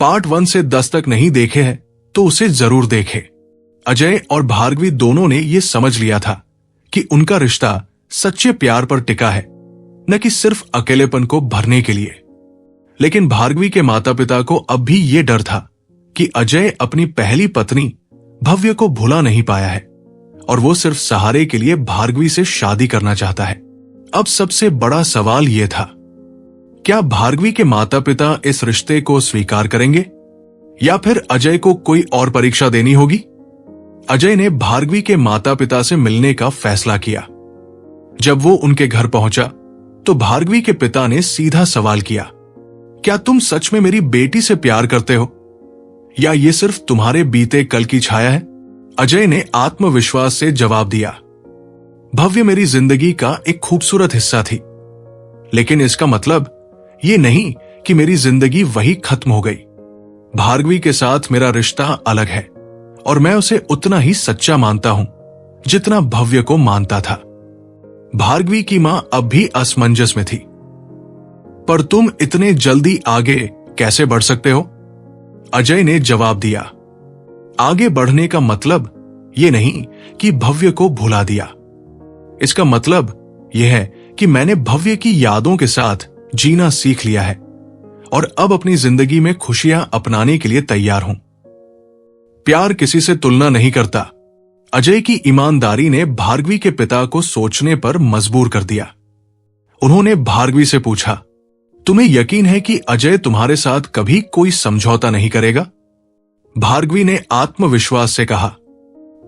Part 1 से 10 तक नहीं देखे हैं तो उसे जरूर देखे। अजय और भार्गवी दोनों ने यह समझ लिया था कि उनका रिश्ता सच्चे प्यार पर टिका है, न कि सिर्फ अकेलेपन को भरने के लिए। लेकिन भार्गवी के माता पिता को अब भी यह डर था कि अजय अपनी पहली पत्नी भव्य को भुला नहीं पाया है और वो सिर्फ सहारे के लिए भार्गवी से शादी करना चाहता है। अब सबसे बड़ा सवाल यह था, क्या भार्गवी के माता पिता इस रिश्ते को स्वीकार करेंगे या फिर अजय को कोई और परीक्षा देनी होगी? अजय ने भार्गवी के माता पिता से मिलने का फैसला किया। जब वो उनके घर पहुंचा तो भार्गवी के पिता ने सीधा सवाल किया, क्या तुम सच में मेरी बेटी से प्यार करते हो या ये सिर्फ तुम्हारे बीते कल की छाया है? अजय ने आत्मविश्वास से जवाब दिया, भव्य मेरी जिंदगी का एक खूबसूरत हिस्सा थी, लेकिन इसका मतलब ये नहीं कि मेरी जिंदगी वही खत्म हो गई। भार्गवी के साथ मेरा रिश्ता अलग है और मैं उसे उतना ही सच्चा मानता हूं जितना भव्य को मानता था। भार्गवी की मां अब भी असमंजस में थी। पर तुम इतने जल्दी आगे कैसे बढ़ सकते हो? अजय ने जवाब दिया, आगे बढ़ने का मतलब यह नहीं कि भव्य को भुला दिया। इसका मतलब यह है कि मैंने भव्य की यादों के साथ जीना सीख लिया है और अब अपनी जिंदगी में खुशियां अपनाने के लिए तैयार हूं। प्यार किसी से तुलना नहीं करता। अजय की ईमानदारी ने भार्गवी के पिता को सोचने पर मजबूर कर दिया। उन्होंने भार्गवी से पूछा, तुम्हें यकीन है कि अजय तुम्हारे साथ कभी कोई समझौता नहीं करेगा? भार्गवी ने आत्मविश्वास से कहा,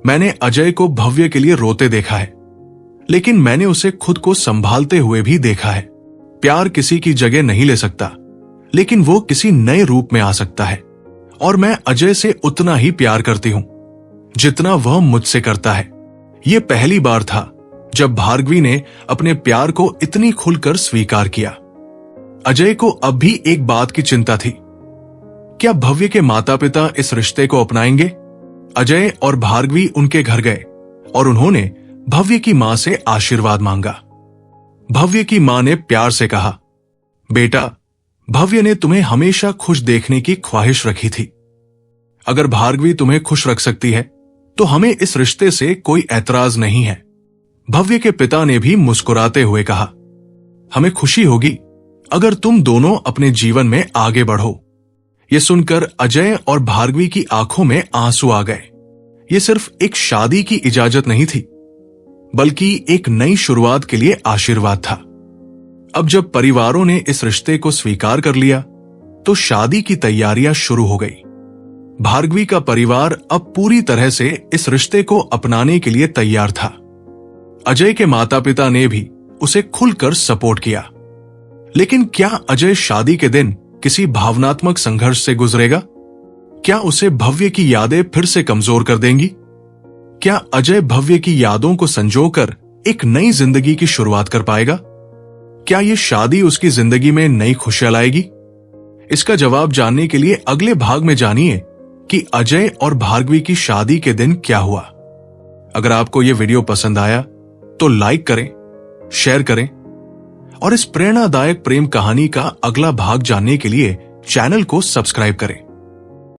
मैंने अजय को भव्य के लिए रोते देखा है, लेकिन मैंने उसे खुद को संभालते हुए भी देखा है। प्यार किसी की जगह नहीं ले सकता, लेकिन वो किसी नए रूप में आ सकता है और मैं अजय से उतना ही प्यार करती हूं जितना वह मुझसे करता है। यह पहली बार था जब भार्गवी ने अपने प्यार को इतनी खुलकर स्वीकार किया। अजय को अब भी एक बात की चिंता थी, क्या भव्य के माता पिता इस रिश्ते को अपनाएंगे? अजय और भार्गवी उनके घर गए और उन्होंने भव्य की मां से आशीर्वाद मांगा। भव्य की मां ने प्यार से कहा, बेटा, भव्य ने तुम्हें हमेशा खुश देखने की ख्वाहिश रखी थी। अगर भार्गवी तुम्हें खुश रख सकती है तो हमें इस रिश्ते से कोई ऐतराज नहीं है। भव्य के पिता ने भी मुस्कुराते हुए कहा, हमें खुशी होगी अगर तुम दोनों अपने जीवन में आगे बढ़ो। यह सुनकर अजय और भार्गवी की आंखों में आंसू आ गए। यह सिर्फ एक शादी की इजाजत नहीं थी, बल्कि एक नई शुरुआत के लिए आशीर्वाद था। अब जब परिवारों ने इस रिश्ते को स्वीकार कर लिया तो शादी की तैयारियां शुरू हो गई। भार्गवी का परिवार अब पूरी तरह से इस रिश्ते को अपनाने के लिए तैयार था। अजय के माता पिता ने भी उसे खुलकर सपोर्ट किया। लेकिन क्या अजय शादी के दिन किसी भावनात्मक संघर्ष से गुजरेगा? क्या उसे भव्य की यादें फिर से कमजोर कर देंगी? क्या अजय भव्य की यादों को संजोकर एक नई जिंदगी की शुरुआत कर पाएगा? क्या यह शादी उसकी जिंदगी में नई खुशियां लाएगी? इसका जवाब जानने के लिए अगले भाग में जानिए कि अजय और भार्गवी की शादी के दिन क्या हुआ। अगर आपको यह वीडियो पसंद आया तो लाइक करें, शेयर करें और इस प्रेरणादायक प्रेम कहानी का अगला भाग जानने के लिए चैनल को सब्सक्राइब करें।